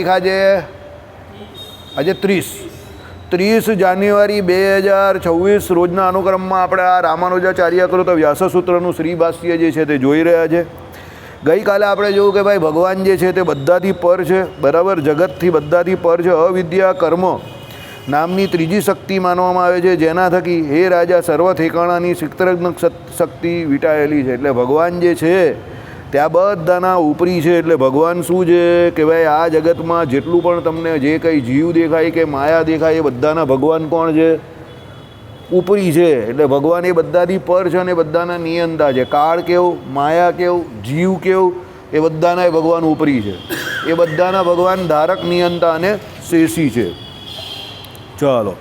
આજે 30 જાન્યુઆરી 2026 રોજના અનુક્રમમાં આપણે આ રામાનુજાચાર્ય કૃત વ્યાસસૂત્રનું શ્રી ભાષ્ય જે છે તે જોઈ રહ્યા છે. ગઈકાલે આપણે જોયું કે ભાઈ ભગવાન જે છે તે બધાથી પર છે, બરાબર, જગતથી બધાથી પર છે. અવિદ્યા કર્મ નામની ત્રીજી શક્તિ માનવામાં આવે છે, જેના થકી હે રાજા સર્વ ઠેકાણાની શિક્તરજ્ઞ શક્તિ વીંટાયેલી છે. એટલે ભગવાન જે છે ત્યાં બધાના ઉપરી છે. એટલે ભગવાન શું છે કે ભાઈ આ જગતમાં જેટલું પણ તમને જે કંઈ જીવ દેખાય કે માયા દેખાય એ બધાના ભગવાન કોણ છે? ઉપરી છે. એટલે ભગવાન એ બધાથી પર છે અને બધાના નિયંતા છે. કાળ કેવું, માયા કેવું, જીવ કેવું, એ બધાના ભગવાન ઉપરી છે. એ બધાના ભગવાન ધારક, નિયંતા અને શેષી છે. ચાલો,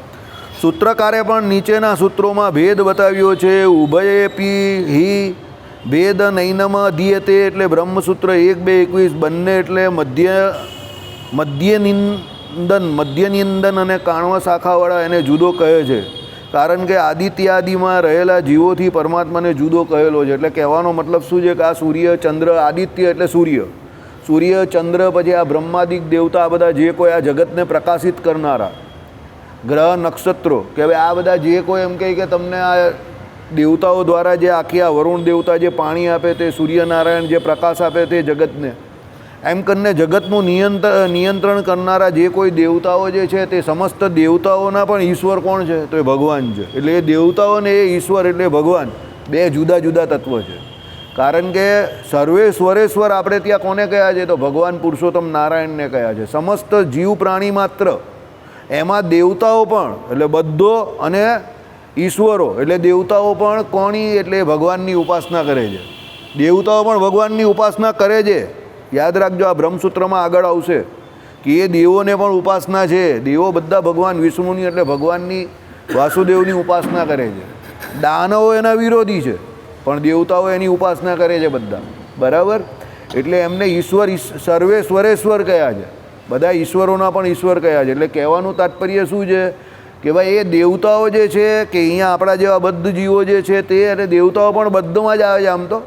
સૂત્રકારે પણ નીચેના સૂત્રોમાં ભેદ બતાવ્યો છે. ઉભયેપી હિ ભેદ નૈનમ અધીયતે એટલે બ્રહ્મસૂત્ર 1-2-21 બંને એટલે મધ્યનિંદન અને કાણવા શાખાવાળા એને જુદો કહે છે. કારણ કે આદિત્યાદિમાં રહેલા જીવોથી પરમાત્માને જુદો કહેલો છે. એટલે કહેવાનો મતલબ શું છે કે આ સૂર્ય ચંદ્ર, આદિત્ય એટલે સૂર્ય ચંદ્ર, પછી આ બ્રહ્માદિક દેવતા, આ બધા જે કોઈ આ જગતને પ્રકાશિત કરનારા ગ્રહ નક્ષત્રો, કે ભાઈ આ બધા જે કોઈ એમ કહે કે તમને આ દેવતાઓ દ્વારા જે આખી આ વરુણ દેવતા જે પાણી આપે તે, સૂર્યનારાયણ જે પ્રકાશ આપે તે જગતને, એમ કરીને જગતનું નિયંત્રણ કરનારા જે કોઈ દેવતાઓ જે છે તે સમસ્ત દેવતાઓના પણ ઈશ્વર કોણ છે? તો એ ભગવાન છે. એટલે એ દેવતાઓને એ ઈશ્વર એટલે ભગવાન બે જુદા જુદા તત્વ છે. કારણ કે સર્વેશ્વરેશ્વર આપણે ત્યાં કોને કહ્યા છે? તો ભગવાન પુરુષોત્તમ નારાયણને કહ્યા છે. સમસ્ત જીવ પ્રાણી માત્ર એમાં દેવતાઓ પણ એટલે બધો અને ઈશ્વરો એટલે દેવતાઓ પણ કોની? એટલે ભગવાનની ઉપાસના કરે છે. દેવતાઓ પણ ભગવાનની ઉપાસના કરે છે. યાદ રાખજો, આ બ્રહ્મસૂત્રમાં આગળ આવશે કે એ દેવોને પણ ઉપાસના છે. દેવો બધા ભગવાન વિષ્ણુની એટલે ભગવાનની વાસુદેવની ઉપાસના કરે છે. દાનવો એના વિરોધી છે, પણ દેવતાઓ એની ઉપાસના કરે છે બધા, બરાબર. એટલે એમને ઈશ્વર સર્વેશ્વરેશ્વર કયા છે. બધા ઈશ્વરોના પણ ઈશ્વર કયા છે. એટલે કહેવાનું તાત્પર્ય શું છે કે ભાઈ એ દેવતાઓ જે છે કે અહીંયા આપણા જેવા બદ્ધ જીવો જે છે તે, અને દેવતાઓ પણ બદ્ધમાં જ આવે છે. આમ તો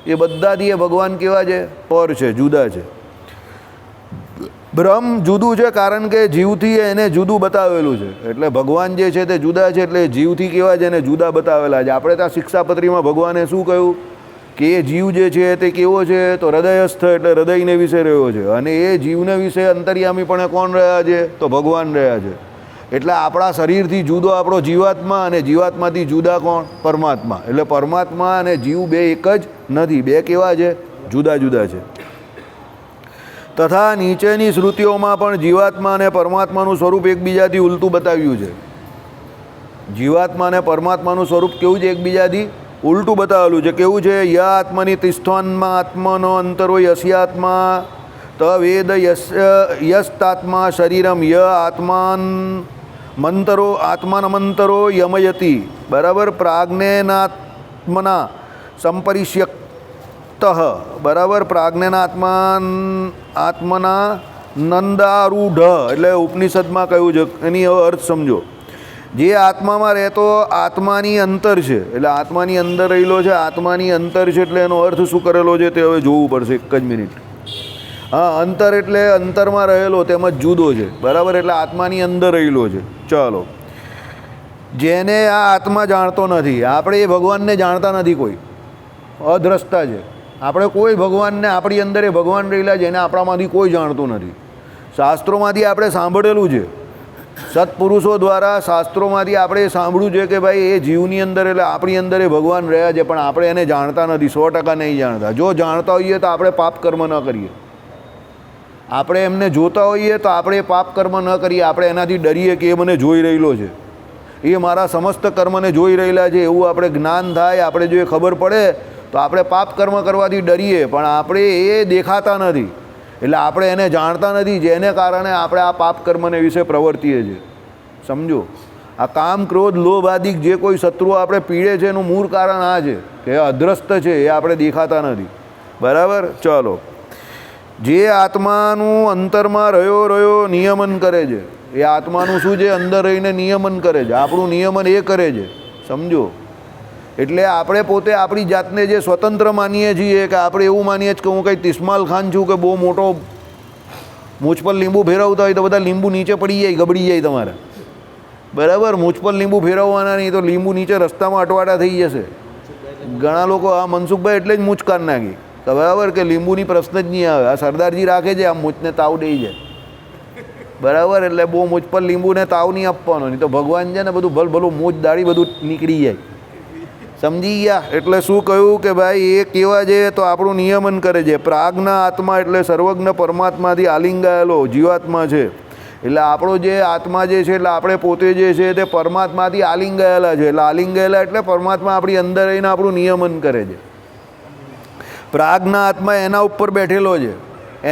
એ બધાથી એ ભગવાન કેવા છે? પર છે, જુદા છે. બ્રહ્મ જુદું છે કારણ કે જીવથી એને જુદું બતાવેલું છે. એટલે ભગવાન જે છે તે જુદા છે, એટલે જીવથી કેવા છે એને જુદા બતાવેલા છે. આપણે ત્યાં શિક્ષાપત્રીમાં ભગવાને શું કહ્યું કે એ જીવ જે છે તે કેવો છે? તો હૃદયસ્થ એટલે હૃદયને વિશે રહ્યો છે. અને એ જીવને વિશે અંતર્યામીપણે કોણ રહ્યા છે? તો ભગવાન રહ્યા છે. એટલે આપણા શરીરથી જુદો આપણો જીવાત્મા, અને જીવાત્માથી જુદા કોણ? પરમાત્મા. એટલે પરમાત્મા અને જીવ બે એક જ નથી, બે કેવા છે? જુદા જુદા છે. તથા નીચેની શ્રુતિઓમાં પણ જીવાત્મા અને પરમાત્માનું સ્વરૂપ એકબીજાથી ઉલટું બતાવ્યું છે. જીવાત્મા અને પરમાત્માનું સ્વરૂપ કેવું છે? એકબીજાથી ઉલટું બતાવેલું છે. કેવું છે? ય આત્મની તિષ્ઠાનમાં આત્મનો અંતરો યસ્યાત્મા તવેદ યસ્તાત્મા શરીરમ ય આત્માન મંતરો આત્માનમંતરો યમયતિ, બરાબર. પ્રાજ્ઞેનાત્મના સંપરિષ્યક્ત, બરાબર. આત્મના નંદારૂઢ એટલે ઉપનિષદમાં કહ્યું છે. એની હવે અર્થ સમજો. જે આત્મામાં રહેતો આત્માની અંતર છે, એટલે આત્માની અંદર રહેલો છે, આત્માની અંતર છે. એટલે એનો અર્થ શું કરેલો છે તે હવે જોવું પડશે. એક જ મિનિટ. હા, અંતર એટલે અંતરમાં રહેલો તેમજ જુદો છે, બરાબર. એટલે આત્માની અંદર રહેલો છે. ચાલો, જેને આ આત્મા જાણતો નથી. આપણે એ ભગવાનને જાણતા નથી, કોઈ અદ્રષ્ટા છે. આપણે કોઈ ભગવાનને આપણી અંદર એ ભગવાન રહેલા છે એને આપણામાંથી કોઈ જાણતું નથી. શાસ્ત્રોમાંથી આપણે સાંભળેલું છે, સત્પુરુષો દ્વારા શાસ્ત્રોમાંથી આપણે સાંભળ્યું છે કે ભાઈ એ જીવની અંદર એટલે આપણી અંદર એ ભગવાન રહ્યા છે, પણ આપણે એને જાણતા નથી. 100% નહીં જાણતા. જો જાણતા હોઈએ તો આપણે પાપ કર્મ ન કરીએ. આપણે એમને જોતા હોઈએ તો આપણે પાપ કર્મ ન કરીએ. આપણે એનાથી ડરીએ કે એ મને જોઈ રહેલો છે, એ મારા સમસ્ત કર્મને જોઈ રહેલા છે, એવું આપણે જ્ઞાન થાય. આપણે જો એ ખબર પડે તો આપણે પાપ કર્મ કરવાથી ડરીએ, પણ આપણે એ દેખાતા નથી એટલે આપણે એને જાણતા નથી, જેને કારણે આપણે આ પાપ કર્મને વિશે પ્રવર્તીએ છીએ. સમજો, આ કામ, ક્રોધ, લોભ આદિ જે કોઈ શત્રુઓ આપણે પીડે છે એનું મૂળ કારણ આ છે કે અદ્રષ્ટ છે, એ આપણે દેખાતા નથી, બરાબર. ચલો, જે આત્માનું અંતરમાં રહ્યો નિયમન કરે છે, એ આત્માનું શું છે? અંદર રહીને નિયમન કરે છે. આપણું નિયમન એ કરે છે, સમજો. એટલે આપણે પોતે આપણી જાતને જે સ્વતંત્ર માનીએ છીએ, કે આપણે એવું માનીએ છીએ કે હું કંઈ તિસ્માલ ખાન છું, કે બહુ મોટો મૂછ પર લીંબુ ફેરવતા હોય તો બધા લીંબુ નીચે પડી જાય, ગબડી જાય તમારે, બરાબર. મૂછ પર લીંબુ ફેરવવાના નહીં તો લીંબુ નીચે રસ્તામાં અટવાટા થઈ જશે. ઘણા લોકો આ મનસુખભાઈ એટલે જ મૂછ કાઢ નાખી, બરાબર, કે લીંબુની પ્રશ્ન જ નહીં આવે. આ સરદારજી રાખે છે, આ મૂછને તાવ દઈ જાય, બરાબર. એટલે બહુ મૂછ પર લીંબુને તાવ નહીં આપવાનો, નહીં તો ભગવાન છે ને બધું ભલું મૂછ દાઢી બધું નીકળી જાય. સમજી ગયા? એટલે શું કહ્યું કે ભાઈ એ કેવા છે તો આપણું નિયમન કરે છે. પ્રાગના આત્મા એટલે સર્વજ્ઞ પરમાત્માથી આલિંગાયેલો જીવાત્મા છે. એટલે આપણો જે આત્મા જે છે એટલે આપણે પોતે જે છે તે પરમાત્માથી આલિંગાયેલા છે. એટલે આલિંગાયેલા એટલે પરમાત્મા આપણી અંદર રહીને આપણું નિયમન કરે છે. પ્રાગના આત્મા એના ઉપર બેઠેલો છે,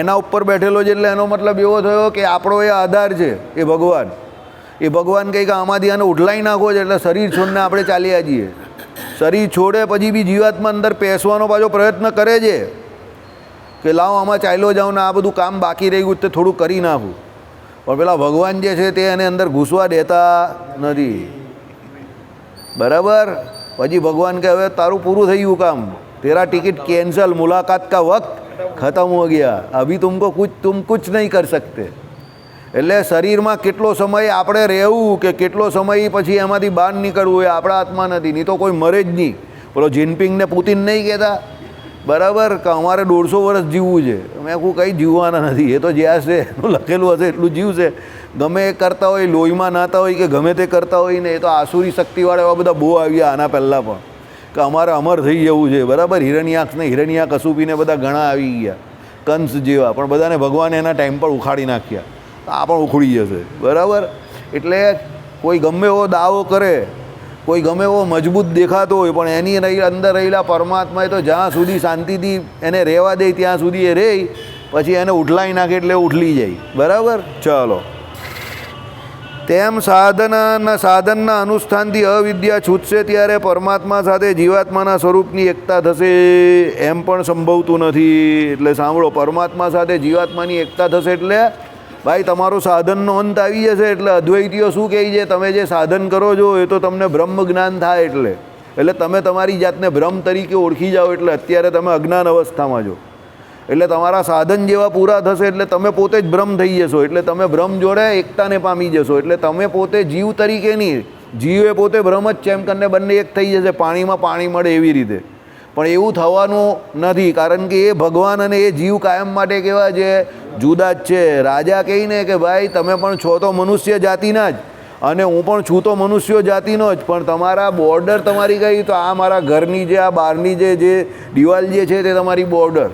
એના ઉપર બેઠેલો છે. એટલે એનો મતલબ એવો થયો કે આપણો એ આધાર છે એ ભગવાન. એ ભગવાન કંઈક આમાંથી આને ઉઠલાઈ નાખો છે એટલે શરીર છોડને આપણે ચાલ્યા જઈએ. શરીર છોડે પછી બી જીવાત્મા અંદર પેસવાનો પાછો પ્રયત્ન કરે છે કે લાવો આમાં ચાલ્યો જાઉં ને આ બધું કામ બાકી રહી ગયું તે થોડું કરી નાખું. પણ પેલા ભગવાન જે છે તે એને અંદર ઘૂસવા દેતા નથી, બરાબર. પછી ભગવાન કહે હવે તારું પૂરું થઈ ગયું કામ, તેરા ટિકિટ કેન્સલ, મુલાકાત કા વક્ત ખતમ હો ગયા, અભી તુમ કુછ નહીં કર સકતે. એટલે શરીરમાં કેટલો સમય આપણે રહેવું કે કેટલો સમય પછી એમાંથી બહાર નીકળવું એ આપણા હાથમાં નથી. નહીં તો કોઈ મરે જ નહીં. પેલો જિનપિંગને પુતિન નહીં કહેતા, બરાબર, કે અમારે 150 વર્ષ જીવવું છે. મેં કહું કંઈ જીવવાના નથી, એ તો જ્યાં છે એનું લખેલું હશે એટલું જીવશે. ગમે એ કરતા હોય, લોહીમાં નાતા હોય કે ગમે તે કરતા હોય ને, એ તો આસુરી શક્તિવાળા એવા બધા બહુ આવ્યા આના પહેલાં પણ કે અમારે અમર થઈ જવું છે, બરાબર. હિરણ્યાક્ષને હિરણ્યા કસુપીને બધા ઘણા આવી ગયા, કંસ જેવા, પણ બધાને ભગવાને એના ટાઈમ પર ઉખાડી નાખ્યા. આ પણ ઉખડી જશે, બરાબર. એટલે કોઈ ગમે એવો દાવો કરે, કોઈ ગમે એવો મજબૂત દેખાતો હોય, પણ એની અંદર રહેલા પરમાત્માએ તો જ્યાં સુધી શાંતિથી એને રહેવા દે ત્યાં સુધી એ રહે, પછી એને ઉઠલાઈ નાખે એટલે ઉઠલી જાય, બરાબર. ચાલો, તેમ સાધનના અનુષ્ઠાનથી અવિદ્યા છૂટશે ત્યારે પરમાત્મા સાથે જીવાત્માના સ્વરૂપની એકતા થશે એમ પણ સંભવતું નથી. એટલે સાંભળો, પરમાત્મા સાથે જીવાત્માની એકતા થશે એટલે ભાઈ તમારો સાધનનો અંત આવી જશે. એટલે અદ્વૈતીઓ શું કહે છે, તમે જે સાધન કરો છો એ તો તમને બ્રહ્મ જ્ઞાન થાય એટલે તમે તમારી જાતને બ્રહ્મ તરીકે ઓળખી જાઓ. એટલે અત્યારે તમે અજ્ઞાન અવસ્થામાં છો, એટલે તમારા સાધન જેવા પૂરા થશે એટલે તમે પોતે જ બ્રહ્મ થઈ જશો. એટલે તમે બ્રહ્મ જોડે એકતાને પામી જશો. એટલે તમે પોતે જીવ તરીકે નહીં, જીવ એ પોતે બ્રહ્મ જ છે એમ કરીને બંને એક થઈ જશે, પાણીમાં પાણી મળે એવી રીતે. પણ એવું થવાનું નથી, કારણ કે એ ભગવાન અને એ જીવ કાયમ માટે કેવા છે, જુદા જ છે. રાજા કહીને કે ભાઈ તમે પણ છો તો મનુષ્ય જાતિના જ અને હું પણ છું તો મનુષ્ય જાતિનો જ, પણ તમારા બોર્ડર તમારી કઈ, તો આ મારા ઘરની જે આ બહારની જે દિવાલ જે છે તે તમારી બોર્ડર.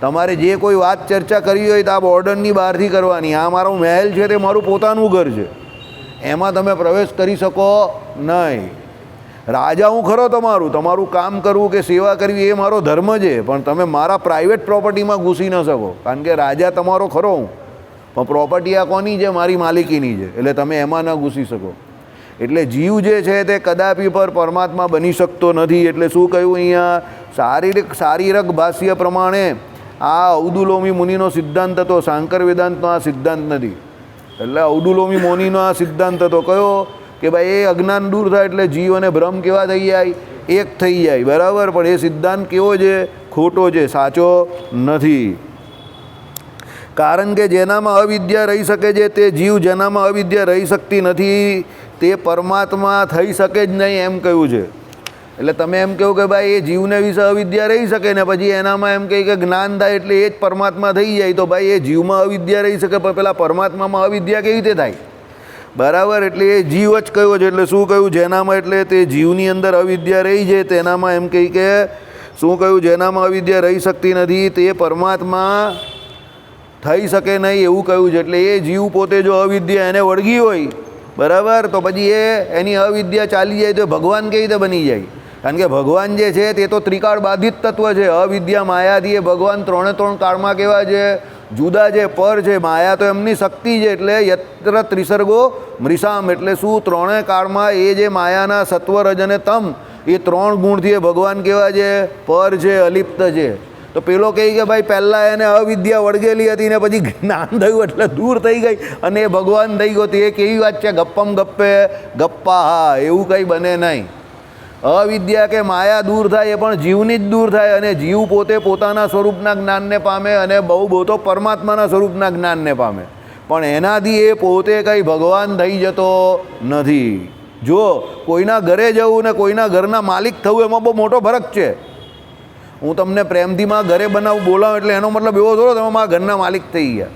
તમારે જે કોઈ વાત ચર્ચા કરવી હોય તો આ બોર્ડરની બહારથી કરવાની. આ મારો મહેલ છે તે મારું પોતાનું ઘર છે, એમાં તમે પ્રવેશ કરી શકો નહીં. રાજા હું ખરો, તમારું કામ કરવું કે સેવા કરવી એ મારો ધર્મ છે, પણ તમે મારા પ્રાઇવેટ પ્રોપર્ટીમાં ઘૂસી ન શકો. કારણ કે રાજા તમારો ખરો હું, પણ પ્રોપર્ટી આ કોની છે, મારી માલિકીની છે, એટલે તમે એમાં ન ઘૂસી શકો. એટલે જીવ જે છે તે કદાપી પર પરમાત્મા બની શકતો નથી. એટલે શું કહ્યું અહીંયા, શારીરક ભાષ્ય પ્રમાણે આ અવધૂલોમી મુનિનો સિદ્ધાંત હતો, શાંકર વેદાંતનો આ સિદ્ધાંત નથી. એટલે અવધૂલોમી મુનિનો આ સિદ્ધાંત હતો કયો, કે ભાઈ એ અજ્ઞાન દૂર થાય એટલે જીવ અને બ્રહ્મ કેવા થઈ જાય, એક થઈ જાય, બરાબર. પણ એ સિદ્ધાંત કેવો છે, ખોટો છે, સાચો નથી. કારણ કે જેનામાં અવિદ્યા રહી શકે છે તે જીવ, જેનામાં અવિદ્યા રહી શકતી નથી તે પરમાત્મા થઈ શકે જ નહીં એમ કહ્યું છે. એટલે તમે એમ કહો કે ભાઈ એ જીવને વિશે અવિદ્યા રહી શકે ને પછી એનામાં એમ કહે કે જ્ઞાન થાય એટલે એ જ પરમાત્મા થઈ જાય, તો ભાઈ એ જીવમાં અવિદ્યા રહી શકે પણ પેલા પરમાત્મામાં અવિદ્યા કેવી રીતે થાય, બરાબર. એટલે એ જીવ જ કયો છે. એટલે શું કહ્યું, જેનામાં, એટલે તે જીવની અંદર અવિદ્યા રહી છે તેનામાં એમ કહી કે શું કહ્યું, જેનામાં અવિદ્યા રહી શકતી નથી તે પરમાત્મા થઈ શકે નહીં એવું કહ્યું છે. એટલે એ જીવ પોતે જો અવિદ્યા એને વળગી હોય, બરાબર, તો પછી એની અવિદ્યા ચાલી જાય તો ભગવાન કેવી રીતે બની જાય. કારણ કે ભગવાન જે છે તે તો ત્રિકાળ બાધિત તત્વ છે. અવિદ્યા માયાથી એ ભગવાન ત્રણે ત્રણ કાળમાં કેવા છે, જુદા છે, પર છે. માયા તો એમની શક્તિ છે, એટલે યત્ર ત્રિસર્ગો મૃષામ, એટલે શું, ત્રણેય કાળમાં એ જે માયાના સત્વ, રજ અને તમ એ ત્રણ ગુણથી એ ભગવાન કેવા છે, પર છે, અલિપ્ત છે. તો પેલો કહે કે ભાઈ પહેલાં એને અવિદ્યા વળગેલી હતી ને પછી જ્ઞાન થયું એટલે દૂર થઈ ગઈ અને એ ભગવાન થઈ ગયો. તો એ કેવી વાત છે, ગપ્પમ ગપ્પે ગપ્પા, હા, એવું કંઈ બને નહીં. અવિદ્યા કે માયા દૂર થાય એ પણ જીવની જ દૂર થાય, અને જીવ પોતે પોતાના સ્વરૂપના જ્ઞાનને પામે અને બહુ તો પરમાત્માના સ્વરૂપના જ્ઞાનને પામે, પણ એનાથી એ પોતે કંઈ ભગવાન થઈ જતો નથી. જો કોઈના ઘરે જવું ને કોઈના ઘરના માલિક થવું એમાં બહુ મોટો ફરક છે. હું તમને પ્રેમથી માં ઘરે બોલાવું એટલે એનો મતલબ એવો થોડો તમે મારા ઘરના માલિક થઈ ગયા.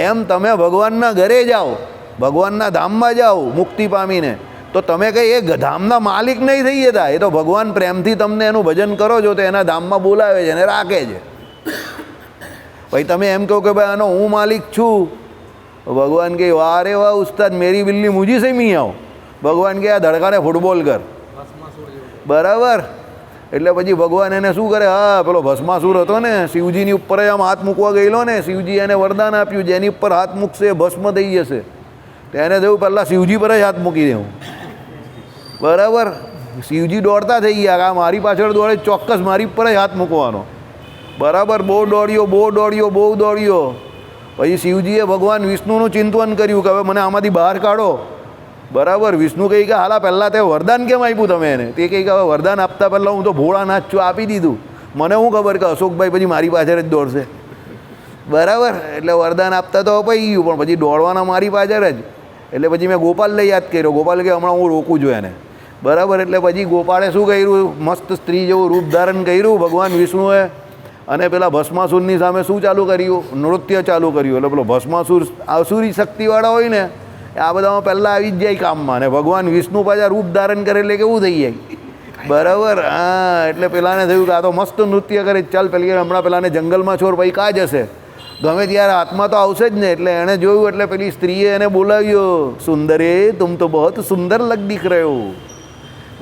એમ તમે ભગવાનના ઘરે જાઓ, ભગવાનના ધામમાં જાઓ મુક્તિ પામીને, તો તમે કંઈ એ ધામના માલિક નહીં થઈ જતા. એ તો ભગવાન પ્રેમથી તમને એનું ભજન કરો છો તો એના ધામમાં બોલાવે છે અને રાખે છે. ભાઈ તમે એમ કહો કે ભાઈ આનો હું માલિક છું, ભગવાન કહે વાહ રે વાહ ઉસ્તાદ મેરી બિલ્લી મુજી સે મી આવો. ભગવાન કહે આ ધડકાને ફૂટબોલ કર, બરાબર. એટલે પછી ભગવાન એને શું કરે, હા પેલો ભસ્માસુર હતો ને શિવજીની ઉપર જ આમ હાથ મૂકવા ગયેલો ને, શિવજી એને વરદાન આપ્યું જેની ઉપર હાથ મૂકશે એ ભસ્મ થઈ જશે. તો એને થયું પહેલાં શિવજી પર જ હાથ મૂકી દેવું, બરાબર. શિવજી દોડતા થઈ ગયા, આ મારી પાછળ દોડે ચોક્કસ મારી પર જ હાથ મૂકવાનો, બરાબર. બહુ દોડ્યો. પછી શિવજીએ ભગવાન વિષ્ણુનું ચિંતન કર્યું કે હવે મને આમાંથી બહાર કાઢો, બરાબર. વિષ્ણુ કહી કે હાલા પહેલાં તે વરદાન કેમ આપ્યું તમે એને? તે કહી કે હવે વરદાન આપતા પહેલાં હું તો ભોળાનાથ છું, આપી દીધું. મને શું ખબર કે અશોકભાઈ પછી મારી પાછળ જ દોડશે, બરાબર. એટલે વરદાન આપતા તો અપાઈ ગયું, પણ પછી દોડવાના મારી પાછળ જ. એટલે પછી મેં ગોપાલને યાદ કર્યો. ગોપાલ કે હમણાં હું રોકું છું એને, બરાબર. એટલે પછી ગોપાળે શું કર્યું, મસ્ત સ્ત્રી જેવું રૂપ ધારણ કર્યું ભગવાન વિષ્ણુએ, અને પેલા ભસ્માસુરની સામે શું ચાલુ કર્યું, નૃત્ય ચાલુ કર્યું. એટલે પેલો ભસ્માસુર આસુરી શક્તિવાળા હોય ને આ બધામાં પહેલાં આવી જ જાય કામમાં, અને ભગવાન વિષ્ણુ પાછા રૂપ ધારણ કરે એટલે કેવું થઈ જાય, બરાબર. હા એટલે પેલાને થયું કે આ તો મસ્ત નૃત્ય કરે, ચાલ પેલી હમણાં પેલાને જંગલમાં છોડ ભાઈ કાં જશે, ગમે ત્યારે હાથમાં તો આવશે જ ને. એટલે એણે જોયું એટલે પેલી સ્ત્રીએ એને બોલાવ્યો, સુંદરે તુમ તો બહુ સુંદર લગ દીખ રહ્યો,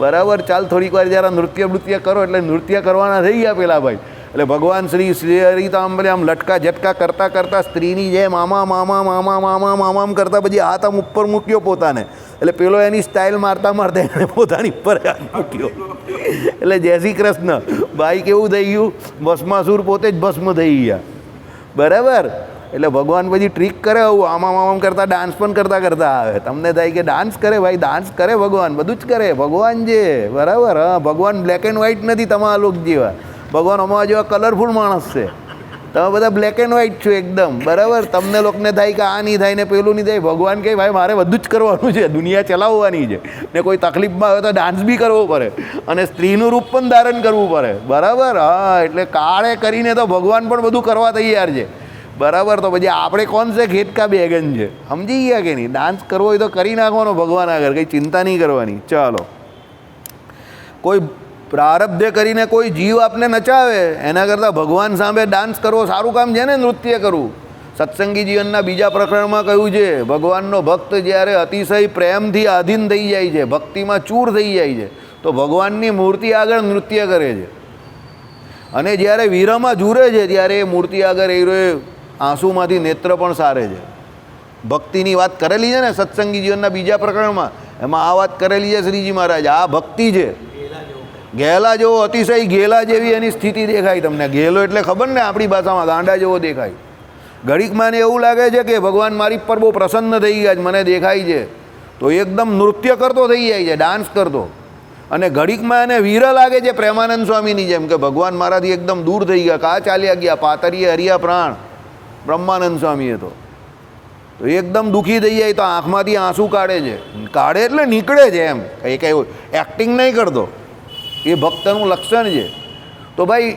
બરાબર. ચાલ થોડીક વાર જરા નૃત્ય કરો. એટલે નૃત્ય કરવાના થઈ ગયા પેલા ભાઈ. એટલે ભગવાન શ્રી હરિતાંબલે આમ લટકા ઝટકા કરતાં સ્ત્રીની જેમ મામા કરતાં પછી હાથ આમ ઉપર મૂક્યો પોતાને. એટલે પેલો એની સ્ટાઇલ મારતા એને પોતાની ઉપર હાથ મૂક્યો. એટલે જય શ્રી કૃષ્ણ ભાઈ કેવું થઈ ગયું, ભસ્માસુર પોતે જ ભસ્મ થઈ ગયા, બરાબર. એટલે ભગવાન પછી ટ્રીક કરે આવું આમામ કરતાં ડાન્સ પણ કરતાં આવે. તમને થાય કે ડાન્સ કરે, ભાઈ ડાન્સ કરે ભગવાન, બધું જ કરે ભગવાન છે, બરાબર. હા ભગવાન બ્લેક એન્ડ વ્હાઇટ નથી તમારા લોક જેવા, ભગવાન અમારા જેવા કલરફુલ માણસ છે. તમે બધા બ્લેક એન્ડ વ્હાઇટ છો એકદમ, બરાબર. તમને લોકોને થાય કે આ નહીં થાય ને પેલું નહીં થાય, ભગવાન કહે ભાઈ મારે બધું જ કરવાનું છે, દુનિયા ચલાવવાની છે, ને કોઈ તકલીફમાં આવે તો ડાન્સ બી કરવો પડે અને સ્ત્રીનું રૂપ પણ ધારણ કરવું પડે, બરાબર. હા એટલે કાળે કરીને તો ભગવાન પણ બધું કરવા તૈયાર છે, બરાબર. તો પછી આપણે કોણ છે ઘેટકા બેગન છે, સમજી ગયા કે નહીં? ડાન્સ કરવો હોય તો કરી નાખવાનો ભગવાન આગળ, કંઈ ચિંતા નહીં કરવાની. ચાલો, કોઈ પ્રારબ્ધે કરીને કોઈ જીવ આપને નચાવે એના કરતાં ભગવાન સામે ડાન્સ કરવો સારું કામ છે ને, નૃત્ય કરવું. સત્સંગી જીવનના બીજા પ્રકરણમાં કહ્યું છે ભગવાનનો ભક્ત જ્યારે અતિશય પ્રેમથી આધીન થઈ જાય છે, ભક્તિમાં ચૂર થઈ જાય છે, તો ભગવાનની મૂર્તિ આગળ નૃત્ય કરે છે. અને જ્યારે વીરમાં જુરે છે ત્યારે એ મૂર્તિ આગળ એ આંસુમાંથી નેત્ર પણ સારે છે. ભક્તિની વાત કરેલી છે ને સત્સંગી જીવનના બીજા પ્રકરણમાં, એમાં આ વાત કરેલી છે શ્રીજી મહારાજ. આ ભક્તિ છે, ગેલા જેવો, અતિશય ગેલા જેવી એની સ્થિતિ દેખાય તમને. ગેલો એટલે ખબર ને આપણી ભાષામાં ગાંડા જેવો દેખાય. ઘડીકમાં એને એવું લાગે છે કે ભગવાન મારી પર બહુ પ્રસન્ન થઈ ગયા છે, મને દેખાય છે, તો એકદમ નૃત્ય કરતો થઈ જાય છે, ડાન્સ કરતો. અને ઘડીકમાં એને વીર લાગે છે પ્રેમાનંદ સ્વામીની જેમ કે ભગવાન મારાથી એકદમ દૂર થઈ ગયા, કાં ચાલ્યા ગયા, પાતરીએ હરિયા પ્રાણ બ્રહ્માનંદ સ્વામીએ તો એકદમ દુઃખી થઈ જાય તો આંખમાંથી આંસુ કાઢે છે. કાઢે એટલે નીકળે છે, એમ કંઈ એક્ટિંગ નહીં કરતો. એ ભક્તનું લક્ષણ છે. તો ભાઈ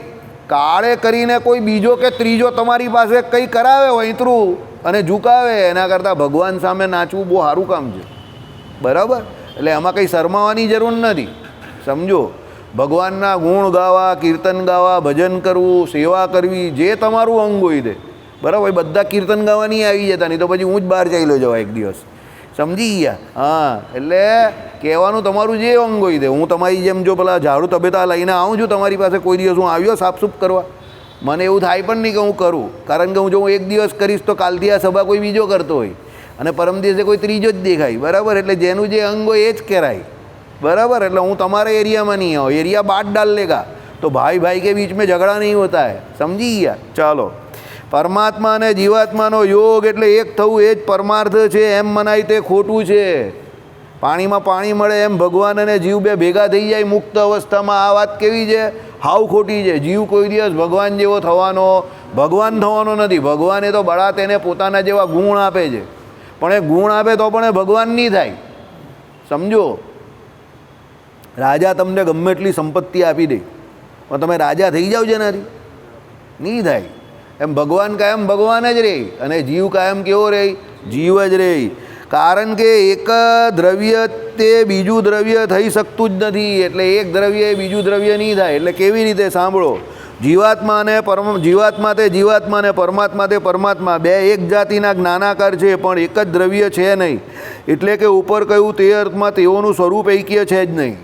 કાળે કરીને કોઈ બીજો કે ત્રીજો તમારી પાસે કંઈ કરાવે વૈતરું અને ઝુકાવે એના કરતાં ભગવાન સામે નાચવું બહુ સારું કામ છે, બરાબર. એટલે એમાં કંઈ શરમાવાની જરૂર નથી, સમજો. ભગવાનના ગુણ ગાવા, કીર્તન ગાવા, ભજન કરવું, સેવા કરવી, જે તમારું અંગ હોય તે, બરાબર. બધા કીર્તન ગાવા નહીં આવી જતા, નહીં તો પછી હું જ બહાર ચાલ્યો જવા એક દિવસ, સમજી ગયા? હા એટલે કહેવાનું તમારું જે અંગ હોય તે. હું તમારી જેમ જો પેલા ઝાડુ તબેતા લઈને આવું છું તમારી પાસે, કોઈ દિવસ હું આવ્યો સાફસૂફ કરવા? મને એવું થાય પણ નહીં કે હું કરું, કારણ કે જો હું એક દિવસ કરીશ તો કાલથી આ સભા કોઈ બીજો કરતો હોય અને પરમ દિવસે કોઈ ત્રીજો જ દેખાય, બરાબર. એટલે જેનું જે અંગ હોય એ જ કહેવાય, બરાબર. એટલે હું તમારા એરિયામાં નહીં આવું, એરિયા બાદ ડાલ લેગા તો ભાઈ ભાઈ કે બીચ મેં ઝઘડા નહીં હોતા હે, સમજી ગયા? ચાલો, પરમાત્મા અને જીવાત્માનો યોગ એટલે એક થવું એ જ પરમાર્થ છે, એમ મનાય તે ખોટું છે. પાણીમાં પાણી મળે એમ ભગવાન અને જીવ બે ભેગા થઈ જાય મુક્ત અવસ્થામાં. આ વાત કેવી છે? હાવ ખોટી છે. જીવ કોઈ દિવસ ભગવાન જેવો થવાનો નથી. ભગવાને તો બળા તેને પોતાના જેવા ગુણ આપે છે, પણ એ ગુણ આપે તો પણ એ ભગવાન નહીં થાય. સમજો, રાજા તમને ગમે એટલી સંપત્તિ આપી દે પણ તમે રાજા થઈ જાઓ છે નથી, નહીં થાય. એમ ભગવાન કાયમ ભગવાન જ રહે અને જીવ કાયમ કેવો રહે? જીવ જ રહે. કારણ કે એક દ્રવ્ય તે બીજું દ્રવ્ય થઈ શકતું જ નથી. એટલે એક દ્રવ્ય એ બીજું દ્રવ્ય નહીં થાય. એટલે કેવી રીતે? સાંભળો, જીવાત્મા તે જીવાત્મા અને પરમાત્મા તે પરમાત્મા બે એક જાતિના જ્ઞાનાકાર છે, પણ એક જ દ્રવ્ય છે નહીં. એટલે કે ઉપર કહ્યું તે અર્થમાં તેઓનું સ્વરૂપ ઐક્ય છે જ નહીં.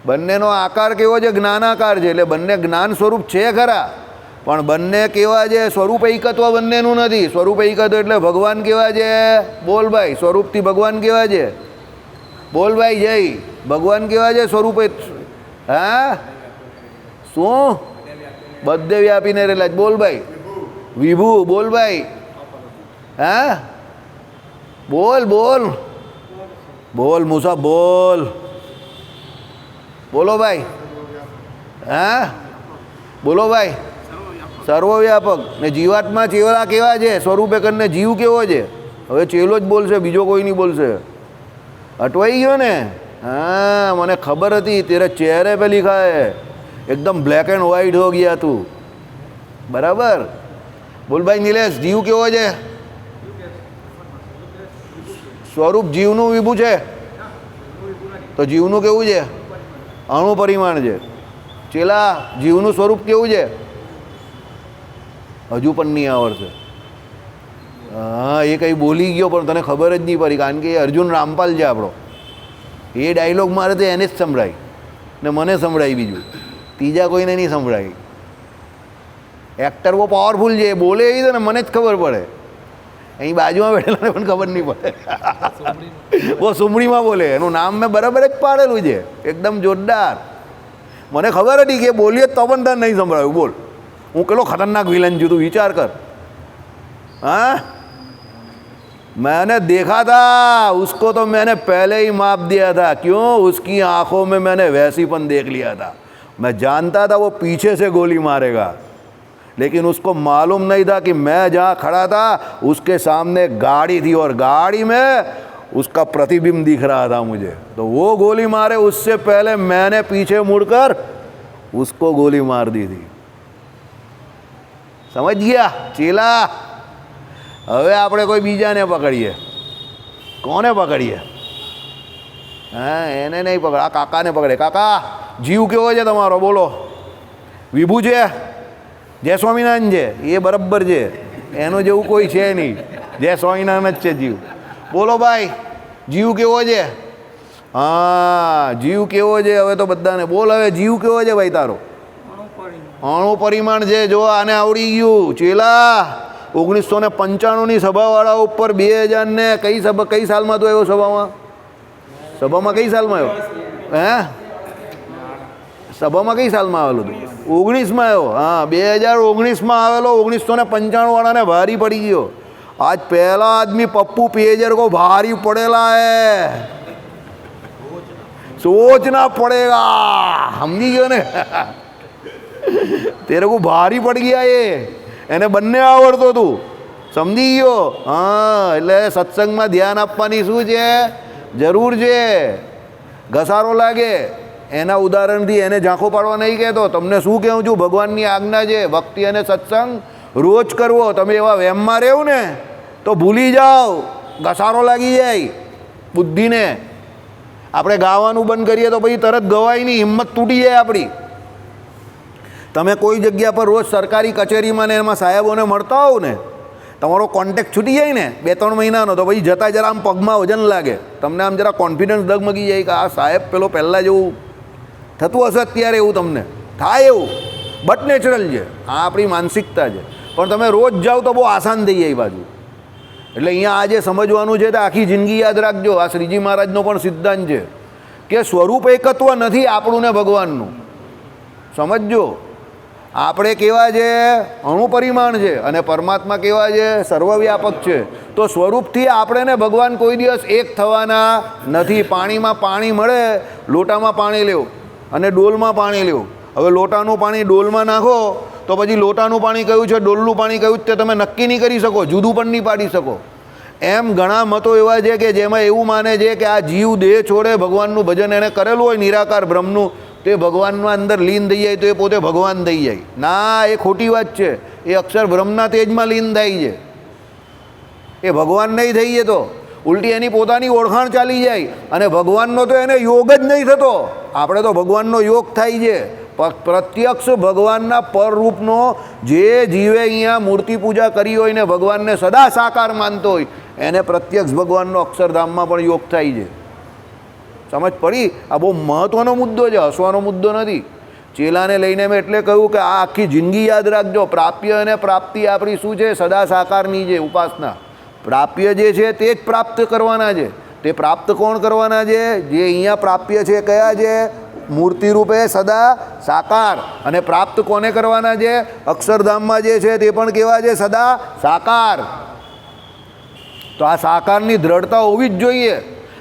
બંનેનો આકાર કેવો છે? જ્ઞાનાકાર છે. એટલે બંને જ્ઞાન સ્વરૂપ છે ખરા, પણ બંને કેવા છે? સ્વરૂપ એકત્વ બંનેનું નથી. સ્વરૂપ એકત્વ એટલે ભગવાન કેવા છે? બોલ ભાઈ, સ્વરૂપથી ભગવાન કેવા છે? બોલ ભાઈ જય. ભગવાન કેવા છે સ્વરૂપ? હા, શું? બધે વ્યાપીને રહેલા જ. બોલ ભાઈ વિભુ. બોલ ભાઈ. હા, બોલ બોલ બોલ મુસા બોલ. બોલો ભાઈ. હા, બોલો ભાઈ. સર્વવ્યાપક. ને જીવાત્મા ચેલા કેવા છે? સ્વરૂપે કરીને જીવ કેવો છે? હવે ચેલો જ બોલશે, બીજો કોઈ નહીં બોલશે. અટવાઈ ગયો ને? हाँ મને ખબર હતી. तेरे चेहरे पे लिखा है, एकदम ब्लैक एंड व्हाइट हो गया तू. बराबर. बोल भाई निलेश, जीव केવો છે? સ્વરૂપ જીવનું વિભુ છે તો જીવનું કેવું છે? અણુ પરિમાણ છે. ચેલા જીવનું સ્વરૂપ કેવું છે? હજુ પણ નહીં આવડશે. હા, એ કંઈ બોલી ગયો પણ તને ખબર જ નહીં પડી, કારણ કે એ અર્જુન રામપાલ છે આપણો. એ ડાયલોગ મારે તો એને જ સંભળાય ને મને સંભળાય, બીજું ત્રીજા કોઈને નહીં સંભળાય. એક્ટર બહુ પાવરફુલ છે, બોલે એવી તો ને મને જ ખબર પડે, અહીં બાજુમાં બેઠેલાને પણ ખબર નહીં પડે. બહુ સુમડીમાં બોલે, એનું નામ મેં બરાબર જ પાડેલું છે, એકદમ જોરદાર. મને ખબર હતી કે બોલીએ તો પણ તને નહીં સંભળાયું. બોલ, હું કેટલો ખતરનાક વિલન છું, તું વિચાર કર. हाँ, मैंने देखा था उसको तो मैंने पहले ही माप दिया था. क्यों? उसकी आंखों में मैंने वैसीपन देख लिया था. मैं जानता था वो पीछे से गोली मारेगा, लेकिन उसको मालूम नहीं था कि मैं जहाँ खड़ा था उसके सामने गाड़ी थी और गाड़ी में उसका प्रतिबिंब दिख रहा था मुझे. तो वो गोली मारे उससे पहले मैंने पीछे मुड़कर उसको गोली मार दी थी. समझ गया चेला? હવે આપણે કોઈ બીજાને પકડીએ. કોને પકડીએ? હા, એને નહીં પકડ, આ કાકાને પકડે. કાકા, જીવ કેવો છે તમારો? બોલો. વિભુ છે? જય સ્વામિનારાયણ છે? એ બરાબર છે, એનું જેવું કોઈ છે નહીં. જય સ્વામિનારાયણ જ છે જીવ. બોલો ભાઈ, જીવ કેવો છે? હા, જીવ કેવો છે? હવે તો બધાને બોલ. હવે જીવ કેવો છે ભાઈ તારો? અણુ પરિમાણ છે. જો આને આવડી ગયું. ચેલા 1995ની સભાવાળા ઉપર 2000 ને કઈ સાલમાં તો આવ્યો સભામાં કઈ સાલમાં આવ્યો? હે, સભામાં કઈ સાલમાં આવેલો તું? 19માં આવ્યો. હા, 2019માં આવેલો. 1995 વાળાને ભારી પડી ગયો. आज पहला आदमी पप्पू पेजर को भारी पड़ेला है, सोचना पड़ेगा. समझी गयो ने? तेरे को भारी पड़ गया ये. એને બંને આવડતો તું, સમજી ગયો? હા, એટલે સત્સંગમાં ધ્યાન આપવાની શું છે? જરૂર છે. ઘસારો લાગે એના ઉદાહરણથી એને ઝાંખો પાડવા નહીં કહેતો. તમને શું કહું છું? ભગવાનની આજ્ઞા છે ભક્તિ અને સત્સંગ રોજ કરવો. તમે એવા વહેમમાં રહેવું ને તો ભૂલી જાઓ, ઘસારો લાગી જાય બુદ્ધિને. આપણે ગાવાનું બંધ કરીએ તો પછી તરત ગવાય નહીં, હિંમત તૂટી જાય આપણી. તમે કોઈ જગ્યા પર રોજ સરકારી કચેરીમાં ને એમાં સાહેબોને મળતા હોવ ને, તમારો કોન્ટેક્ટ છૂટી જાય ને 2-3 મહિનાનો, તો પછી જતાં જરા આમ પગમાં વજન લાગે. તમને આમ જરા કોન્ફિડન્સ ડગમગી જાય કે આ સાહેબ પેલો પહેલાં જેવું થતું હશે અત્યારે, એવું તમને થાય. એવું બટ નેચરલ છે, આ આપણી માનસિકતા છે. પણ તમે રોજ જાઓ તો બહુ આસાન થઈ જાય બાજુ. એટલે અહીંયા આજે સમજવાનું છે તો આખી જિંદગી યાદ રાખજો. આ શ્રીજી મહારાજનો પણ સિદ્ધાંત છે કે સ્વરૂપ એકત્વ નથી આપણું ને ભગવાનનું. સમજજો. આપણે કેવા છે? અણુપરિમાણ છે, અને પરમાત્મા કેવા છે? સર્વવ્યાપક છે. તો સ્વરૂપથી આપણે ને ભગવાન કોઈ દિવસ એક થવાના નથી. પાણીમાં પાણી મળે, લોટામાં પાણી લેવું અને ડોલમાં પાણી લેવું. હવે લોટાનું પાણી ડોલમાં નાખો તો પછી લોટાનું પાણી કયું છે, ડોલનું પાણી કયું છે, તે તમે નક્કી નહીં કરી શકો, જુદું પણ નહીં પાડી શકો. એમ ઘણા મતો એવા છે કે જેમાં એવું માને છે કે આ જીવ દેહ છોડે, ભગવાનનું ભજન એને કરેલું હોય નિરાકાર બ્રહ્મનું, તે ભગવાનમાં અંદર લીન થઈ જાય તો એ પોતે ભગવાન થઈ જાય. ના, એ ખોટી વાત છે. એ અક્ષર બ્રહ્મના તેજમાં લીન થાય છે, એ ભગવાન નહીં થઈ જાય. તો ઉલટી એની પોતાની ઓળખાણ ચાલી જાય, અને ભગવાનનો તો એને યોગ જ નહીં થતો. આપણે તો ભગવાનનો યોગ થાય છે. પ્રત્યક્ષ ભગવાનના પરરૂપનો જે જીવે અહીંયા મૂર્તિ પૂજા કરી હોય ને ભગવાનને સદા સાકાર માનતો હોય, એને પ્રત્યક્ષ ભગવાનનો અક્ષરધામમાં પણ યોગ થાય છે. સમજ પડી? આ બહુ મહત્ત્વનો મુદ્દો છે, હસવાનો મુદ્દો નથી. ચેલાને લઈને મેં એટલે કહ્યું કે આ આખી જિંદગી યાદ રાખજો. પ્રાપ્ય અને પ્રાપ્તિ આપણી શું છે? સદા સાકારની છે ઉપાસના. પ્રાપ્ય જે છે તે જ પ્રાપ્ત કરવાના છે. તે પ્રાપ્ત કોણ કરવાના છે? જે અહીંયા પ્રાપ્ય છે કયા છે? મૂર્તિ રૂપે સદા સાકાર. અને પ્રાપ્ત કોને કરવાના છે? અક્ષરધામમાં જે છે તે પણ કેવા છે? સદા સાકાર. તો આ સાકારની દ્રઢતા હોવી જ જોઈએ.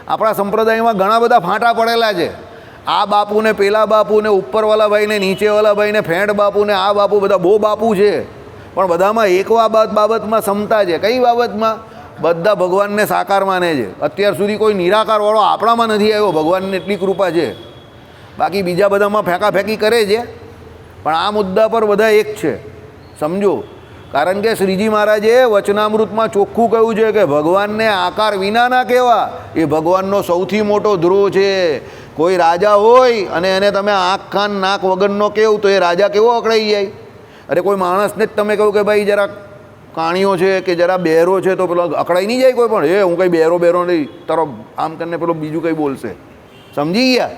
આપણા સંપ્રદાયમાં ઘણા બધા ફાંટા પડેલા છે. આ બાપુને પેલા બાપુને, ઉપરવાળા ભાઈને નીચેવાળા ભાઈને, ફેંડ બાપુને આ બાપુ, બધા બહુ બાપુ છે. પણ બધામાં એક બાબતમાં ક્ષમતા છે. કઈ બાબતમાં? બધા ભગવાનને સાકાર માને છે. અત્યાર સુધી કોઈ નિરાકારવાળો આપણામાં નથી આવ્યો. ભગવાનની એટલી કૃપા છે. બાકી બીજા બધામાં ફેંકાફેંકી કરે છે, પણ આ મુદ્દા પર બધા એક છે. સમજો. કારણ કે શ્રીજી મહારાજે વચનામૃતમાં ચોખ્ખું કહ્યું છે કે ભગવાનને આકાર વિનાના કહેવા એ ભગવાનનો સૌથી મોટો દ્રોહ છે. કોઈ રાજા હોય અને એને તમે આંખ કાન નાક વગરનો કહેવું તો એ રાજા કેવો અકળાઈ જાય? અરે કોઈ માણસને જ તમે કહું કે ભાઈ જરા કાણીઓ છે કે જરા બહેરો છે તો પેલો અકળાઈ નહીં જાય કોઈ પણ? એ હું કંઈ બહેરો નહીં, તારો આમ કરીને પેલો બીજું કંઈ બોલશે. સમજી ગયા?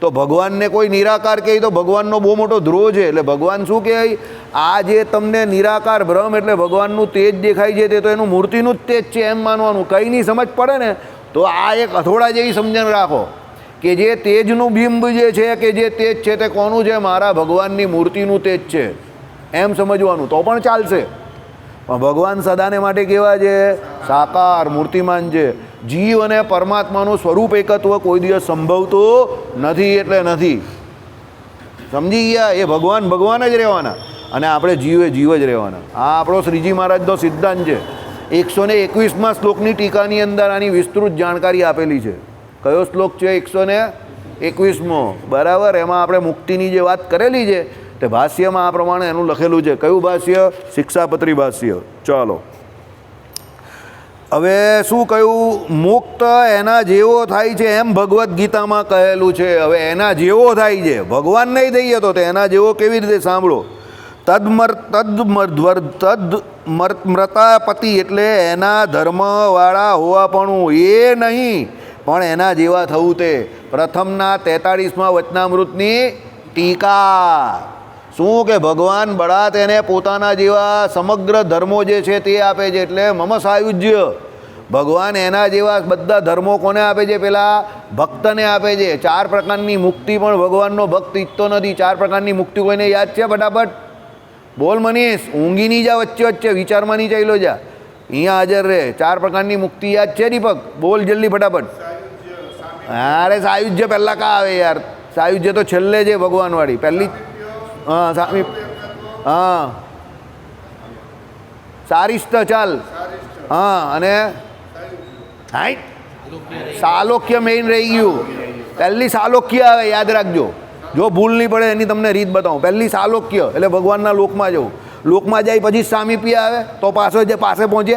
તો ભગવાનને કોઈ નિરાકાર કહે તો ભગવાનનો બહુ મોટો દ્રોહ છે. એટલે ભગવાન શું કહે? આ જે તમને નિરાકાર બ્રહ્મ એટલે ભગવાનનું તેજ દેખાય છે તે તો એનું મૂર્તિનું જ તેજ છે એમ માનવાનું. કંઈ નહીં સમજ પડે ને તો આ એક હથોડા જેવી સમજણ રાખો કે જે તેજનું બિંબ જે છે કે જે તેજ છે તે કોનું છે? મારા ભગવાનની મૂર્તિનું તેજ છે એમ સમજવાનું, તો પણ ચાલશે. પણ ભગવાન સદાને માટે કેવા છે? સાકાર મૂર્તિમાન છે. જીવ અને પરમાત્માનું સ્વરૂપ એકત્વ કોઈ દિવસ સંભવતું નથી. એટલે નથી. સમજી ગયા? એ ભગવાન ભગવાન જ રહેવાના અને આપણે જીવ જ રહેવાના. આ આપણો શ્રીજી મહારાજનો સિદ્ધાંત છે. 121માં શ્લોકની ટીકાની અંદર આની વિસ્તૃત જાણકારી આપેલી છે. કયો શ્લોક છે? 121મો. બરાબર. એમાં આપણે મુક્તિની જે વાત કરેલી છે તે ભાષ્યમાં આ પ્રમાણે એનું લખેલું છે. કયું ભાષ્ય? શિક્ષાપત્રી ભાષ્ય. ચાલો, હવે શું કહ્યું? મુક્ત એના જેવો થાય છે એમ ભગવદ્ ગીતામાં કહેલું છે. હવે એના જેવો થાય છે, ભગવાન નહીં થઈ જતો તો એના જેવો કેવી રીતે? સાંભળો. તદમર્તાપતિ એટલે એના ધર્મવાળા હોવાપણું એ નહીં, પણ એના જેવા થવું તે. પ્રથમના 43માં વચનામૃતની ટીકા. શું કે ભગવાન બળા તેને પોતાના જેવા સમગ્ર ધર્મો જે છે તે આપે છે. એટલે મમ સાયુજ્ય. ભગવાન એના જેવા બધા ધર્મો કોને આપે છે? પેલા ભક્તને આપે છે. 4 પ્રકારની મુક્તિ પણ ભગવાનનો ભક્ત ઈચ્છતો નથી. 4 પ્રકારની મુક્તિ કોઈને યાદ છે? ફટાફટ બોલ મનીષ. ઊંઘી નહીં જા વચ્ચે વિચારમાં નહીં ચાલ્યો જા. અહીંયા હાજર રહે. 4 પ્રકારની મુક્તિ યાદ છે? દીપક બોલ જલ્દી ફટાફટ. અરે સાયુજ્ય પહેલાં કા આવે યાર? સાયુજ્ય તો છેલ્લે છે ભગવાનવાળી. પહેલી હા સામી. હા સારિષ્ટ. ચાલ. હા અને હાઈટ સાલોક્ય મેઇન રહી ગયું. પહેલી સાલોક્ય આવે, યાદ રાખજો. જો ભૂલ નહીં પડે એની તમને રીત બતાવું. પહેલી સાલોક્ય એટલે ભગવાનના લોકમાં જવું. લોકમાં જાય પછી સામીપ્ય આવે તો પાછો જે પાસે પહોંચે.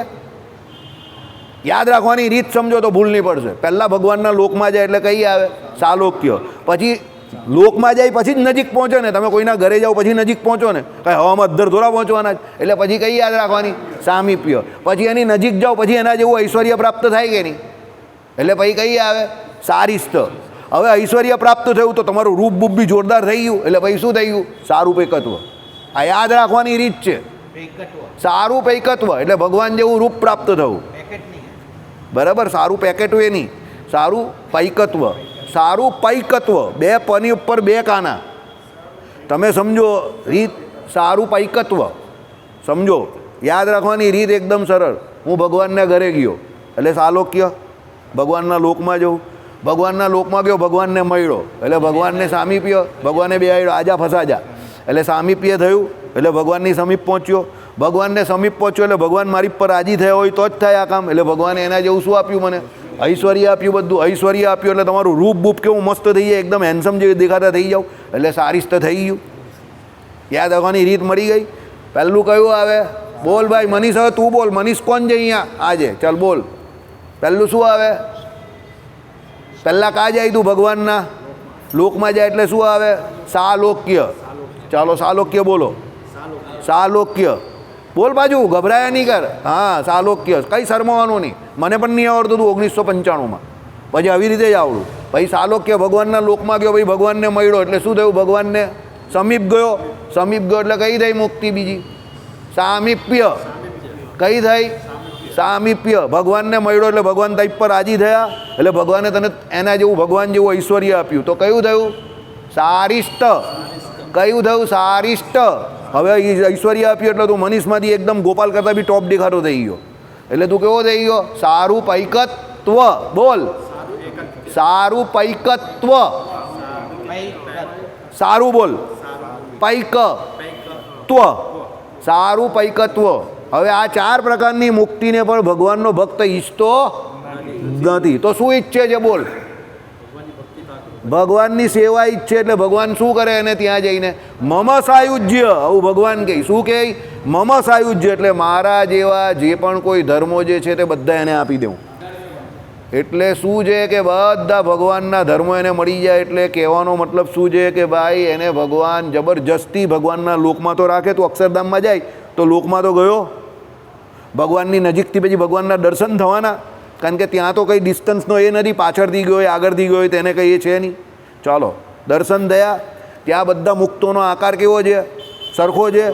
યાદ રાખવાની રીત સમજો તો ભૂલ નહીં પડશે. પહેલાં ભગવાનના લોકમાં જાય એટલે કઈ આવે? સાલોક્ય. પછી લોકમાં જાય પછી જ નજીક પહોંચો ને. તમે કોઈના ઘરે જાઓ પછી નજીક પહોંચો ને, કાંઈ હવામાં અદ્ધર થોડા પહોંચવાના જ. એટલે પછી કઈ યાદ રાખવાની? સામીપ્ય. પછી એની નજીક જાઓ પછી એના જેવું ઐશ્વર્ય પ્રાપ્ત થાય કે નહીં? એટલે પછી કઈ આવે? સારિષ્ટ. હવે ઐશ્વર્ય પ્રાપ્ત થયું તો તમારું રૂપ બૂપ બી જોરદાર થઈ ગયું. એટલે પછી શું થઈ ગયું? સારું પૈકત્વ. આ યાદ રાખવાની રીત છે. સારું પૈકત્વ એટલે ભગવાન જેવું રૂપ પ્રાપ્ત થવું. બરાબર. સારું પેકેટવે નહીં, સારું પૈકત્વ. સારું પૈકત્વ. 2 પની ઉપર 2 કાના. તમે સમજો રીત. સારું પૈકત્વ. સમજો, યાદ રાખવાની રીત એકદમ સરળ. હું ભગવાનના ઘરે ગયો એટલે સાલોક્ય, ભગવાનના લોકમાં જવું. ભગવાનના લોકમાં ગયો, ભગવાનને મળ્યો એટલે ભગવાનને સામીપ્ય, ભગવાને બેહાડ્યો, આજા ફસાજા એટલે સામીપ્ય થયું, એટલે ભગવાનની સમીપ પહોંચ્યો. ભગવાનને સમીપ પહોંચ્યો એટલે ભગવાન મારી પર રાજી થયા હોય તો જ થાય આ કામ. એટલે ભગવાને એના જેવું શું આપ્યું મને? ઐશ્વર્ય આપ્યું, બધું ઐશ્વર્ય આપ્યું. એટલે તમારું રૂપ બૂપ કેવું મસ્ત થઈ જાય, એકદમ હેન્ડસમ જેવી દેખાતા થઈ જાવ, એટલે સારીસ્ત થઈ ગયું. યાદ રાખવાની રીત મળી ગઈ. પહેલું કયું આવે? બોલ ભાઈ મનીષ, હવે તું બોલ. મનીષ કોણ છે અહીંયા આજે? ચાલ બોલ. પહેલું શું આવે? પહેલાં કાં જાય તું? ભગવાનના લોકમાં જાય એટલે શું આવે? સાલોક્ય. ચાલો સાલોક્ય બોલો. સાલોક્ય બોલ બાજુ, ગભરાયા નહીં કર. હા સાલોક્ય, કંઈ શરમાવાનું નહીં. મને પણ નહીં આવડતું હતું 1995માં, પછી આવી રીતે જ આવડું. પછી સાલોક્ય, ભગવાનના લોકમાં ગયો, પછી ભગવાનને મળ્યો એટલે શું થયું? ભગવાનને સમીપ ગયો. સમીપ ગયો એટલે કઈ થઈ મુક્તિ? બીજી સામીપ્ય. કઈ થઈ? સામીપ્ય. ભગવાનને મળ્યો એટલે ભગવાન તારી પર રાજી થયા, એટલે ભગવાને તને એના જેવું ભગવાન જેવું ઐશ્વર્ય આપ્યું. તો કયું થયું? સારિષ્ટ. કયું થયું? સારિષ્ટ. હવે ઐશ્વર્ય આપ્યું એટલે તું મનીષમાંથી એકદમ ગોપાલ કરતાં બી ટોપ દેખાતો થઈ ગયો. એટલે તું કેવો થઈ ગયો? સારું પૈકત્વ. બોલ. સારું પૈકત્વ. સારું બોલ. પૈકત્વ. સારું પૈકત્વ. હવે આ 4 પ્રકારની મુક્તિને પણ ભગવાનનો ભક્ત ઈચ્છતો નથી. તો શું ઈચ્છે છે? બોલ. ભગવાનની સેવા ઈચ્છે. એટલે ભગવાન શું કરે એને ત્યાં જઈને? મમ સાયુજ્ય. આવું ભગવાન કહે. શું કહે? મમ સાયુજ્ય. એટલે મારા જેવા જે પણ કોઈ ધર્મો જે છે તે બધા એને આપી દઉં. એટલે શું છે કે બધા ભગવાનના ધર્મો એને મળી જાય. એટલે કહેવાનો મતલબ શું છે કે ભાઈ એને ભગવાન જબરજસ્તી ભગવાનના લોકમાં તો રાખે. તું અક્ષરધામમાં જાય તો લોકમાં તો ગયો, ભગવાનની નજીકથી પછી ભગવાનના દર્શન થવાના. કારણ કે ત્યાં તો કંઈ ડિસ્ટન્સનો એ નથી, પાછળથી ગયો હોય આગળથી ગયો હોય તેને કંઈ એ છે નહીં. ચાલો દર્શન થયા. ત્યાં બધા મુક્તોનો આકાર કેવો છે? સરખો છે.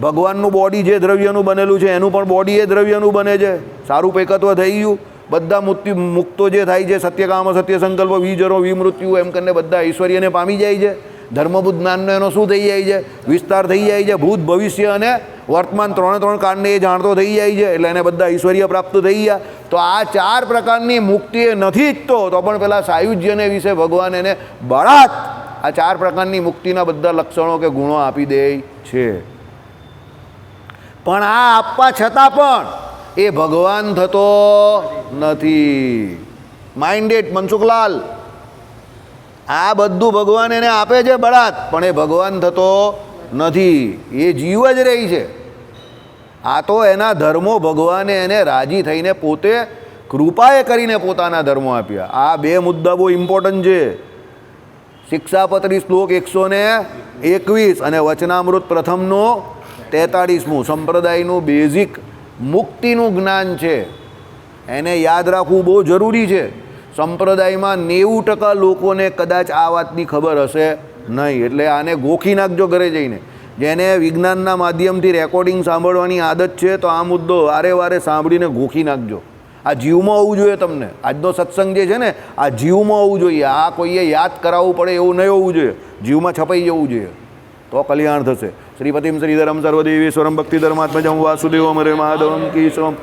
ભગવાનનું બોડી જે દ્રવ્યનું બનેલું છે એનું પણ બોડી એ દ્રવ્યનું બને છે. સારું પૈકત્વ થઈ ગયું. બધા મુક્તો જે થાય છે, સત્યકામ સત્ય સંકલ્પ વિજરો વિમૃત્યુ એમ કરીને બધા ઐશ્વર્યને પામી જાય છે. ધર્મબુદ્ધ જ્ઞાનનો એનો શું થઈ જાય છે? વિસ્તાર થઈ જાય છે. ભૂત ભવિષ્ય અને વર્તમાન 3 કાળને એ જાણતો થઈ જાય છે. એટલે એને બધા ઐશ્વર્ય પ્રાપ્ત થઈ ગયા. તો આ 4 પ્રકારની મુક્તિ એ નથી ઈચ્છતો તો પણ પેલા સાયુજ્યને વિશે ભગવાન એને બળાત આ 4 પ્રકારની મુક્તિના બધા લક્ષણો કે ગુણો આપી દે છે. પણ આ આપવા છતાં પણ એ ભગવાન થતો નથી. માઇન્ડેડ મનસુખલાલ, આ બધું ભગવાન એને આપે છે બળાત, પણ એ ભગવાન થતો નથી. એ જીવ જ રહી છે. આ તો એના ધર્મો ભગવાને એને રાજી થઈને પોતે કૃપાએ કરીને પોતાના ધર્મો આપ્યા. આ 2 મુદ્દા બહુ ઇમ્પોર્ટન્ટ છે. શિક્ષાપત્રી શ્લોક 121 અને વચનામૃત પ્રથમનો 43મું સંપ્રદાયનું બેઝિક મુક્તિનું જ્ઞાન છે. એને યાદ રાખવું બહુ જરૂરી છે. સંપ્રદાયમાં 90% લોકોને કદાચ આ વાતની ખબર હશે નહીં. એટલે આને ગોખી નાખજો ઘરે જઈને. જેને વિજ્ઞાનના માધ્યમથી રેકોર્ડિંગ સાંભળવાની આદત છે તો આ મુદ્દો વારે વારે સાંભળીને ગોખી નાખજો. આ જીવમાં હોવું જોઈએ. તમને આજનો સત્સંગ જે છે ને આ જીવમાં હોવું જોઈએ. આ કોઈએ યાદ કરાવવું પડે એવું નહીં હોવું જોઈએ. જીવમાં છપાઈ જવું જોઈએ તો કલ્યાણ થશે. શ્રીપતિમ શ્રીધરમ સર્વદેવેશ્વરમ ભક્તિધર્માત્મજમ વાસુદેવમ હરે માધવમ કેશવમ